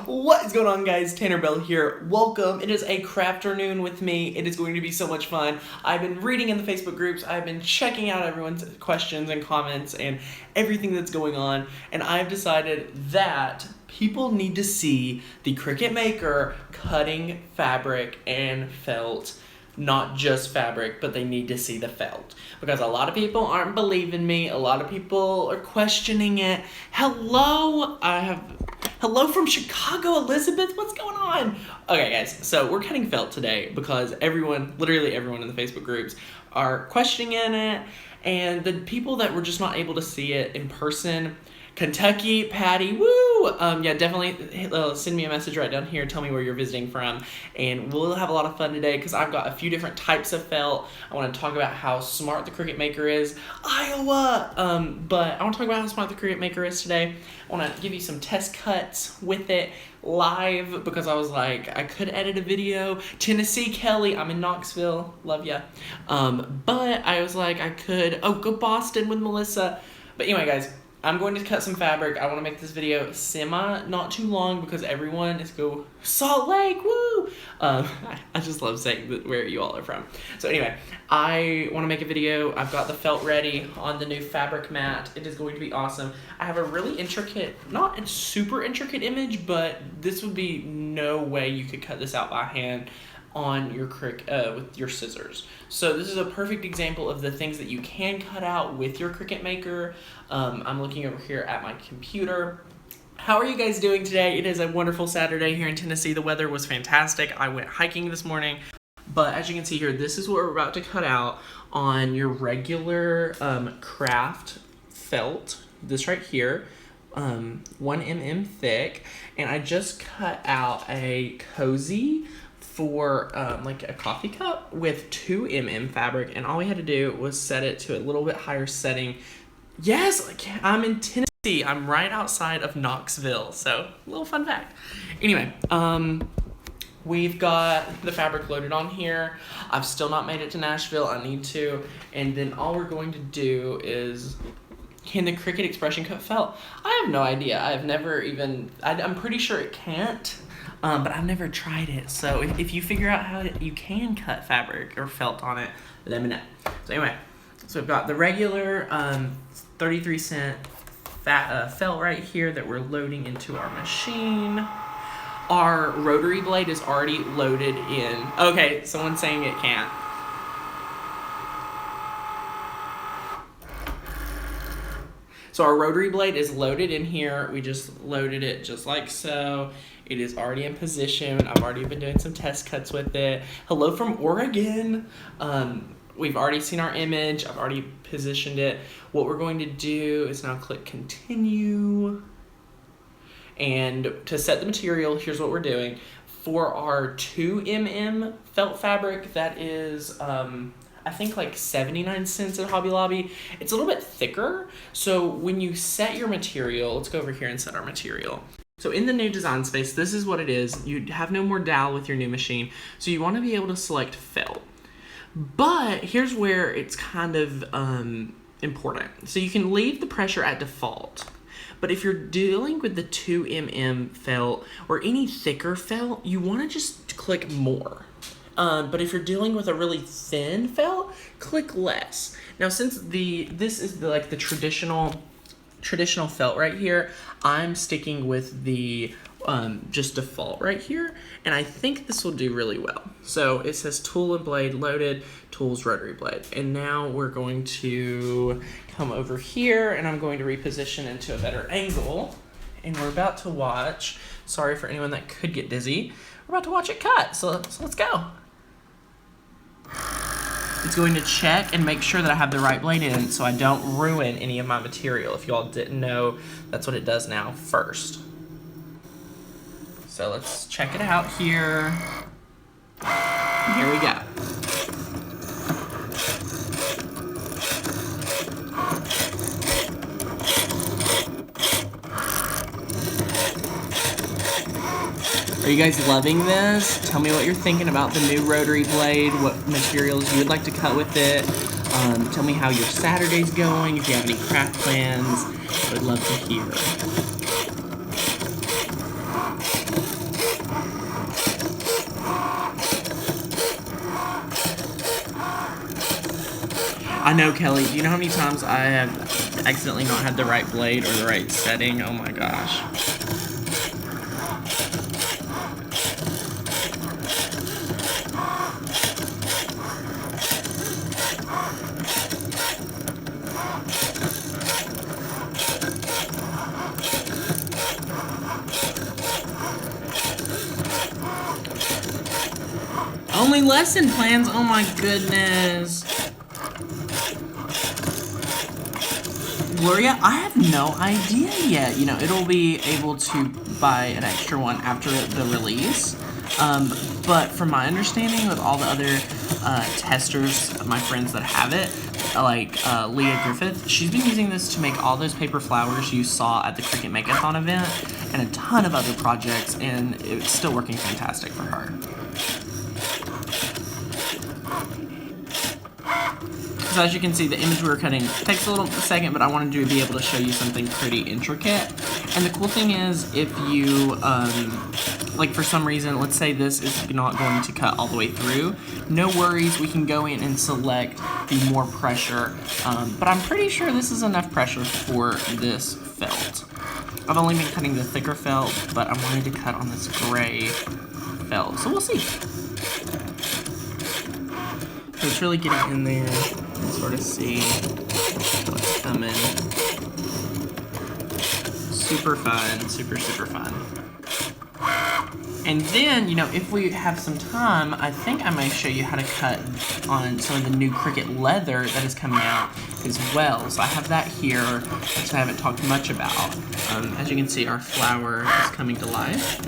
What is going on, guys? Tanner Bell here. Welcome. It is a crafternoon with me. It is going to be so much fun. I've been reading in the Facebook groups. I've been checking out everyone's questions and comments and everything that's going on. And I've decided that people need to see the Cricut Maker cutting fabric and felt. Not just fabric, but they need to see the felt. Because a lot of people aren't believing me. A lot of people are questioning it. Hello from Chicago, Elizabeth. What's going on? Okay, guys, so we're cutting felt today because literally everyone in the Facebook groups are questioning it. And the people that were just not able to see it in person, Kentucky, Patty, woo! Yeah, definitely send me a message right down here. Tell me where you're visiting from, and we'll have a lot of fun today because I've got a few different types of felt. I want to talk about how smart the Cricut Maker is. Iowa! But I want to talk about how smart the Cricut Maker is today. I want to give you some test cuts with it live because I was like, I could edit a video. Tennessee, Kelly, I'm in Knoxville. Love ya. But I was like, I could, go Boston with Melissa. But anyway, guys, I'm going to cut some fabric. I want to make this video not too long because everyone is go Salt Lake, woo! I just love saying where you all are from. So anyway, I want to make a video. I've got the felt ready on the new fabric mat. It is going to be awesome. I have a really intricate, not a super intricate image, but this would be no way you could cut this out by hand on your with your scissors. So this is a perfect example of the things that you can cut out with your Cricut Maker. I'm looking over here at my computer. How are you guys doing today? It is a wonderful Saturday here in Tennessee. The weather was fantastic. I went hiking this morning. But as you can see here, this is what we're about to cut out on your regular craft felt. This right here, 1 mm thick. And I just cut out a cozy for like a coffee cup with 2 mm fabric, and all we had to do was set it to a little bit higher setting. Yes, I'm in Tennessee. I'm right outside of Knoxville, so a little fun fact. Anyway, we've got the fabric loaded on here. I've still not made it to Nashville. I need to, and then all we're going to do is, can the Cricut Expression cut felt? I have no idea. I'm pretty sure it can't. But I've never tried it, so if you figure out how you can cut fabric or felt on it, let me know. So anyway, so we've got the regular 33-cent felt right here that we're loading into our machine. Our rotary blade is already loaded in. Okay, someone's saying it can't. So our rotary blade is loaded in here. We just loaded it just like so. It is already in position. I've already been doing some test cuts with it. Hello from Oregon. We've already seen our image. I've already positioned it. What we're going to do is now click continue. And to set the material, here's what we're doing. For our 2 mm felt fabric, that is, I think like 79 cents at Hobby Lobby. It's a little bit thicker. So when you set your material, let's go over here and set our material. So in the new design space, this is what it is. You have no more dowel with your new machine. So you want to be able to select felt. But here's where it's kind of important. So you can leave the pressure at default. But if you're dealing with the 2 mm felt or any thicker felt, you want to just click more. But if you're dealing with a really thin felt, click less. Now, since this is the traditional felt right here, I'm sticking with the just default right here, and I think this will do really well. So it says tool and blade loaded, tools rotary blade, and now we're going to come over here and I'm going to reposition into a better angle, and we're about to watch, sorry for anyone that could get dizzy, we're about to watch it cut, so let's go. It's going to check and make sure that I have the right blade in so I don't ruin any of my material. If you all didn't know, that's what it does now first. So let's check it out here. Here we go. Are you guys loving this? Tell me what you're thinking about the new rotary blade, what materials you would like to cut with it. Tell me how your Saturday's going, if you have any craft plans. I would love to hear. I know, Kelly. Do you know how many times I have accidentally not had the right blade or the right setting? Oh my gosh. Only lesson plans? Oh my goodness. Gloria, I have no idea yet. You know, it'll be able to buy an extra one after the release. But from my understanding with all the other testers, my friends that have it, like Leah Griffith, she's been using this to make all those paper flowers you saw at the Cricut Makeathon event and a ton of other projects, and it's still working fantastic for her. So as you can see, the image we were cutting takes a second, but I wanted to be able to show you something pretty intricate. And the cool thing is, if you, like for some reason, let's say this is not going to cut all the way through, no worries, we can go in and select the more pressure. But I'm pretty sure this is enough pressure for this felt. I've only been cutting the thicker felt, but I wanted to cut on this gray felt, so we'll see. So it's really getting in there and sort of see what's coming. Super fun, super fun. And then, you know, if we have some time, I think I might show you how to cut on some of the new Cricut leather that is coming out as well. So I have that here, which I haven't talked much about. As you can see, our flower is coming to life.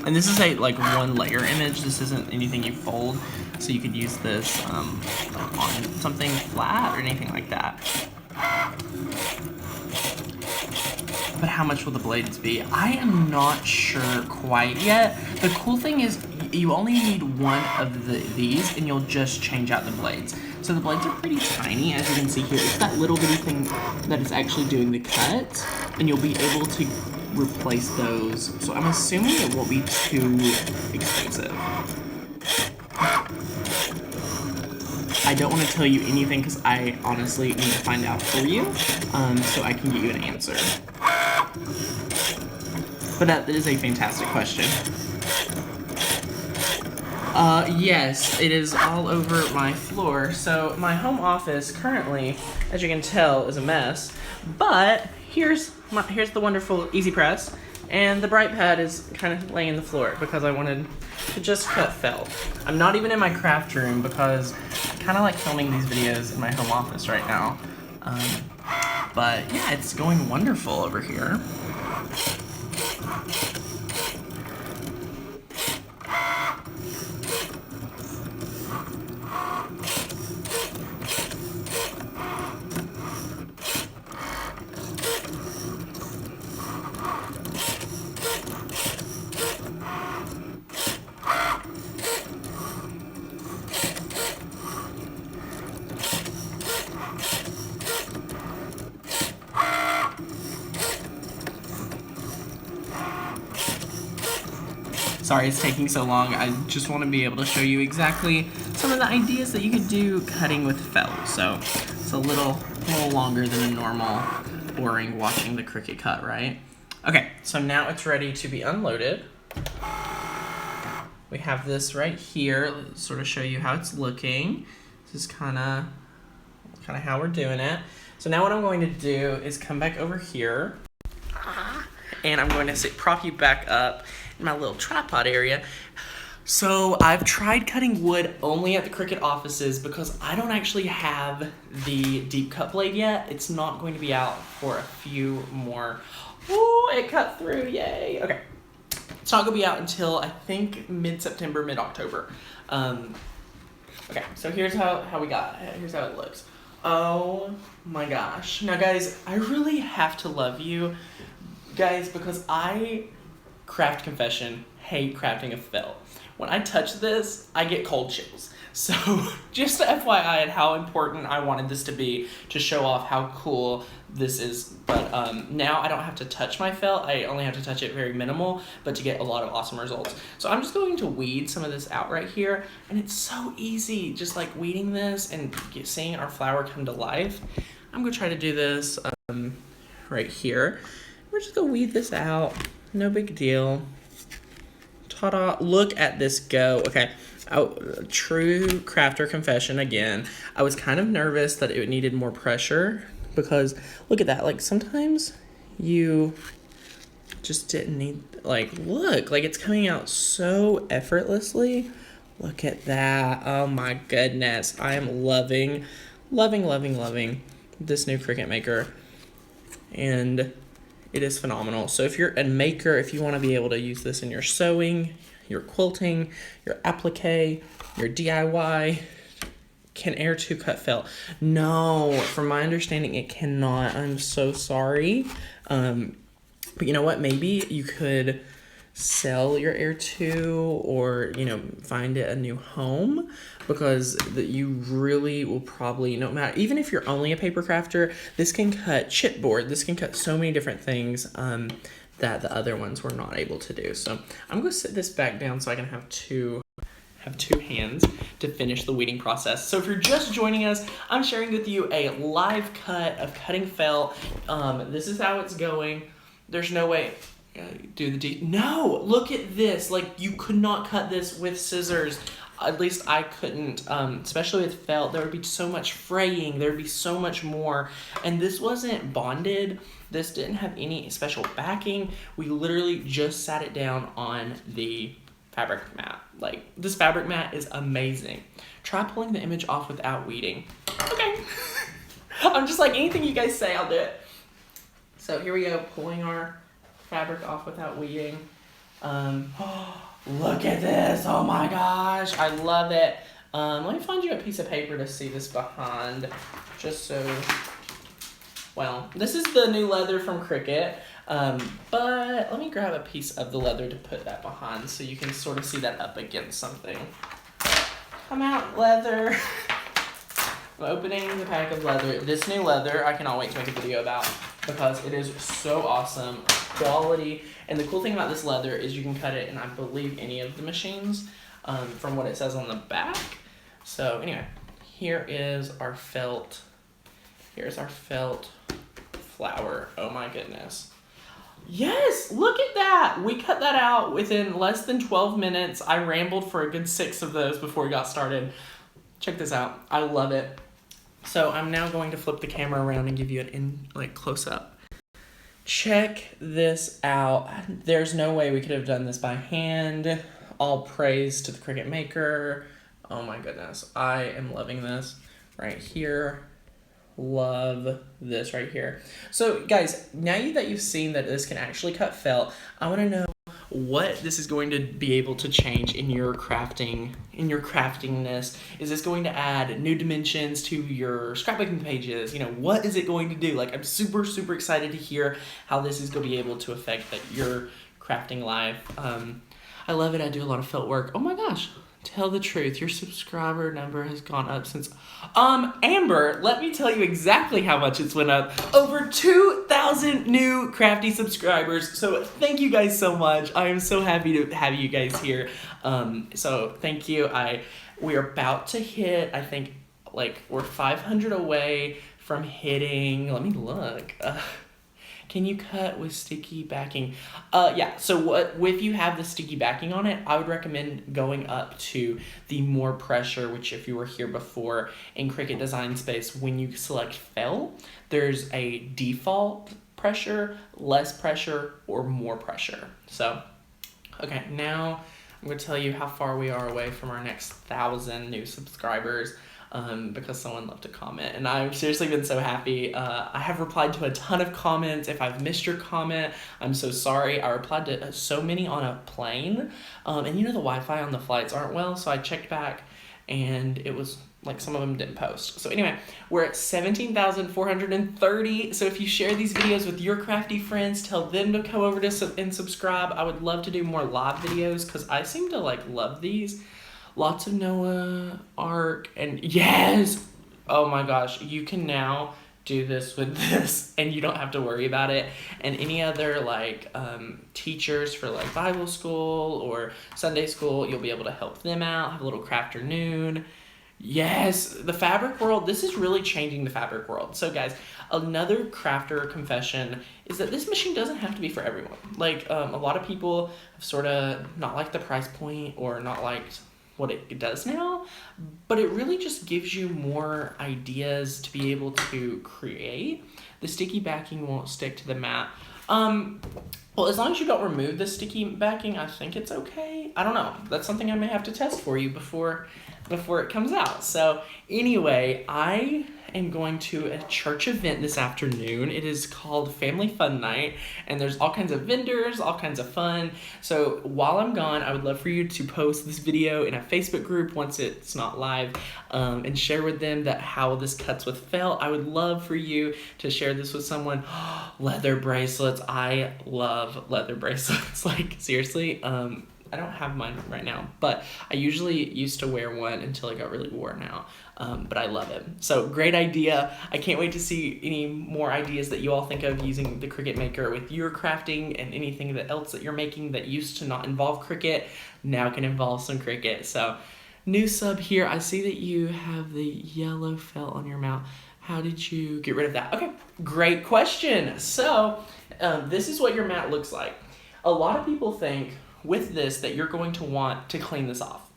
And this is a like one layer image. This isn't anything you fold, so you could use this like on something flat or anything like that. But how much will the blades be? I am not sure quite yet. The cool thing is you only need one of these and you'll just change out the blades. So the blades are pretty tiny, as you can see here. It's that little bitty thing that is actually doing the cut, and you'll be able to replace those. So I'm assuming it won't be too expensive. I don't want to tell you anything because I honestly need to find out for you, so I can get you an answer. But that is a fantastic question. Yes, it is all over my floor. So my home office currently, as you can tell, is a mess. But here's the wonderful Easy Press, and the Bright Pad is kind of laying on the floor because I wanted to just cut felt. I'm not even in my craft room because I kind of like filming these videos in my home office right now. But yeah, it's going wonderful over here. Sorry it's taking so long. I just want to be able to show you exactly some of the ideas that you could do cutting with felt. So it's a little longer than a normal boring watching the Cricut cut, right? Okay, so now it's ready to be unloaded. We have this right here. Let's sort of show you how it's looking. This is kind of how we're doing it. So now what I'm going to do is come back over here, and I'm going to prop you back up in my little tripod area. So I've tried cutting wood only at the Cricut offices because I don't actually have the deep cut blade yet. It's not going to be out for a few more. Ooh, it cut through, yay. Okay, it's not gonna be out until I think mid-September, mid-October. Okay, so here's how it looks. Oh my gosh. Now guys, I really have to love you guys because craft confession, hate crafting a felt. When I touch this, I get cold chills. So just FYI at how important I wanted this to be to show off how cool this is. But now I don't have to touch my felt. I only have to touch it very minimal, but to get a lot of awesome results. So I'm just going to weed some of this out right here. And it's so easy, just like weeding this and seeing our flower come to life. I'm going to try to do this right here. We're just going to weed this out. No big deal. Ta-da. Look at this go. Okay. True crafter confession again. I was kind of nervous that it needed more pressure because look at that. Like sometimes you just didn't need, like, look, like it's coming out so effortlessly. Look at that. Oh my goodness. I am loving this new Cricut Maker. And it is phenomenal. So if you're a maker, if you want to be able to use this in your sewing, your quilting, your applique, your DIY, can Air 2 cut felt? No, from my understanding, it cannot. I'm so sorry. But you know what? Maybe you could sell your Air 2 or, you know, find it a new home because you really will probably, no matter, even if you're only a paper crafter, this can cut chipboard. This can cut so many different things that the other ones were not able to do. So I'm going to sit this back down so I can have two hands to finish the weeding process. So if you're just joining us, I'm sharing with you a live cut of cutting felt. This is how it's going. There's no way. No, look at this. Like, you could not cut this with scissors. At least I couldn't, especially with felt. There would be so much fraying. There would be so much more. And this wasn't bonded. This didn't have any special backing. We literally just sat it down on the fabric mat. Like, this fabric mat is amazing. Try pulling the image off without weeding. Okay. I'm just like, anything you guys say, I'll do it. So here we go, pulling our fabric off without weeding. Look at this. Oh my gosh. I love it. Let me find you a piece of paper to see this behind. Just so, well, this is the new leather from Cricut. But let me grab a piece of the leather to put that behind so you can sort of see that up against something. Come out, leather. I'm opening the pack of leather. This new leather, I cannot wait to make a video about because it is so awesome. Quality. And the cool thing about this leather is you can cut it in, I believe, any of the machines from what it says on the back. So anyway, here is our felt. Here's our felt flower. Oh my goodness. Yes, look at that. We cut that out within less than 12 minutes. I rambled for a good 6 of those before we got started. Check this out. I love it. So I'm now going to flip the camera around and give you an close up. Check this out. There's no way we could have done this by hand. All praise to the Cricut Maker. Oh my goodness. I am loving this right here. Love this right here. So guys, now that you've seen that this can actually cut felt, I want to know what this is going to be able to change in your craftingness. Is this going to add new dimensions to your scrapbooking pages? You know, what is it going to do? Like, I'm super, super excited to hear how this is going to be able to affect your crafting life. I love it. I do a lot of felt work. Oh my gosh. Tell the truth. Your subscriber number has gone up since... Amber, let me tell you exactly how much it's went up. Over 2,000 new crafty subscribers. So thank you guys so much. I am so happy to have you guys here. So thank you. We're about to hit, I think, like, we're 500 away from hitting... Let me look. Can you cut with sticky backing? Yeah, so if you have the sticky backing on it, I would recommend going up to the more pressure, which if you were here before in Cricut Design Space, when you select felt, there's a default pressure, less pressure, or more pressure. So, okay, now I'm gonna tell you how far we are away from our next 1,000 new subscribers. Because someone left a comment, and I've seriously been so happy. I have replied to a ton of comments. If I've missed your comment, I'm so sorry. I replied to so many on a plane, and you know the Wi-Fi on the flights aren't well, so I checked back, and it was like some of them didn't post. So anyway, we're at 17,430. So if you share these videos with your crafty friends, tell them to come over and subscribe. I would love to do more live videos because I seem to love these. Lots of Noah, Ark, and yes! Oh my gosh, you can now do this with this and you don't have to worry about it. And any other like teachers for like Bible school or Sunday school, you'll be able to help them out, have a little crafternoon. Yes, the fabric world, this is really changing the fabric world. So guys, another crafter confession is that this machine doesn't have to be for everyone. Like a lot of people have sort of not liked the price point or not liked what it does now, but it really just gives you more ideas to be able to create. The sticky backing won't stick to the mat. Well, as long as you don't remove the sticky backing, I think it's okay. I don't know. That's something I may have to test for you before it comes out. So anyway, I am going to a church event this afternoon. It is called Family Fun Night, and there's all kinds of vendors, all kinds of fun. So while I'm gone, I would love for you to post this video in a Facebook group once it's not live, and share with them that how this cuts with felt. I would love for you to share this with someone. Leather bracelets. I love leather bracelets. Like seriously, I don't have mine right now, but I usually used to wear one until it got really worn out. But I love it. So great idea. I can't wait to see any more ideas that you all think of using the Cricut Maker with your crafting, and anything else that you're making that used to not involve Cricut now can involve some Cricut. So new sub here. I see that you have the yellow felt on your mouth. How did you get rid of that? Okay, great question. So this is what your mat looks like. A lot of people think with this that you're going to want to clean this off.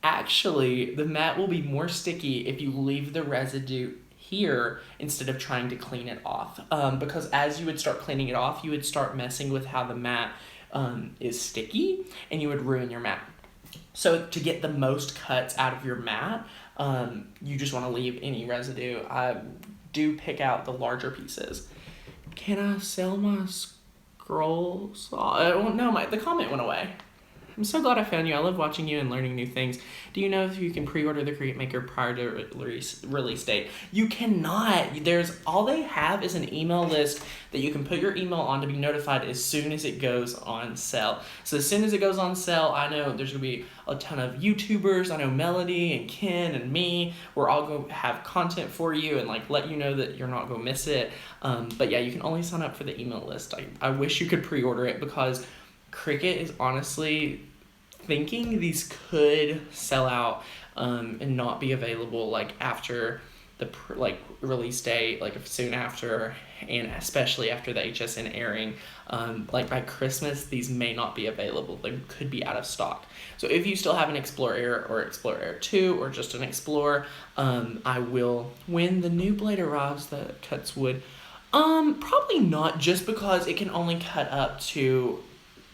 Actually, the mat will be more sticky if you leave the residue here instead of trying to clean it off. Because as you would start cleaning it off, you would start messing with how the mat is sticky, and you would ruin your mat. So to get the most cuts out of your mat, you just want to leave any residue. I do pick out the larger pieces. Can I sell my scroll saw? Oh no, the comment went away. I'm so glad I found you. I love watching you and learning new things. Do you know if you can pre-order the Cricut Maker prior to release date? You cannot. All they have is an email list that you can put your email on to be notified as soon as it goes on sale. So as soon as it goes on sale, I know there's gonna be a ton of YouTubers. I know Melody and Ken and me. We're all going to have content for you and like let you know that you're not gonna miss it. But yeah, you can only sign up for the email list. I wish you could pre-order it, because Cricut is honestly thinking these could sell out and not be available like after the release date, like soon after, and especially after the HSN airing. Like by Christmas, these may not be available. They could be out of stock. So if you still have an Explorer Air or Explorer Air 2 or just an Explorer, I will, when the new blade arrives that cuts wood, probably not, just because it can only cut up to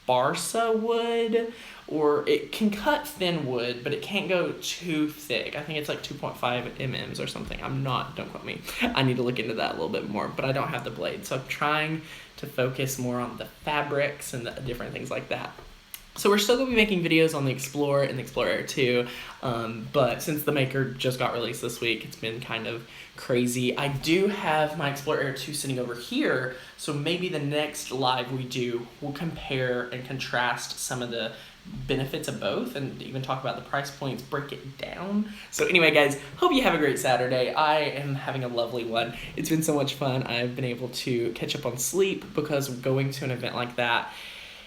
Barsa wood, or it can cut thin wood, but it can't go too thick. I think it's like 2.5 mm or something. Don't quote me. I need to look into that a little bit more, but I don't have the blade. So I'm trying to focus more on the fabrics and the different things like that. So we're still going to be making videos on the Explorer and the Explorer Air 2, but since the Maker just got released this week, it's been kind of crazy. I do have my Explorer Air 2 sitting over here, so maybe the next live we do, we'll compare and contrast some of the benefits of both and even talk about the price points, break it down. So anyway, guys, hope you have a great Saturday. I am having a lovely one. It's been so much fun. I've been able to catch up on sleep because going to an event like that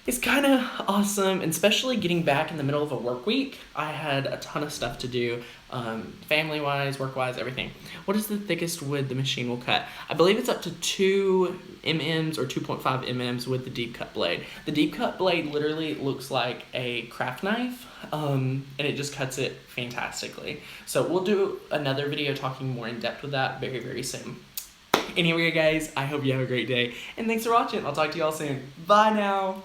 is kind of awesome, and especially getting back in the middle of a work week. I had a ton of stuff to do, family-wise, work-wise, everything. What is the thickest wood the machine will cut? I believe it's up to 2 mm or 2.5 mm with the deep cut blade. The deep cut blade literally looks like a craft knife, and it just cuts it fantastically. So we'll do another video talking more in depth with that very, very soon. Anyway, guys, I hope you have a great day, and thanks for watching. I'll talk to you all soon. Bye now.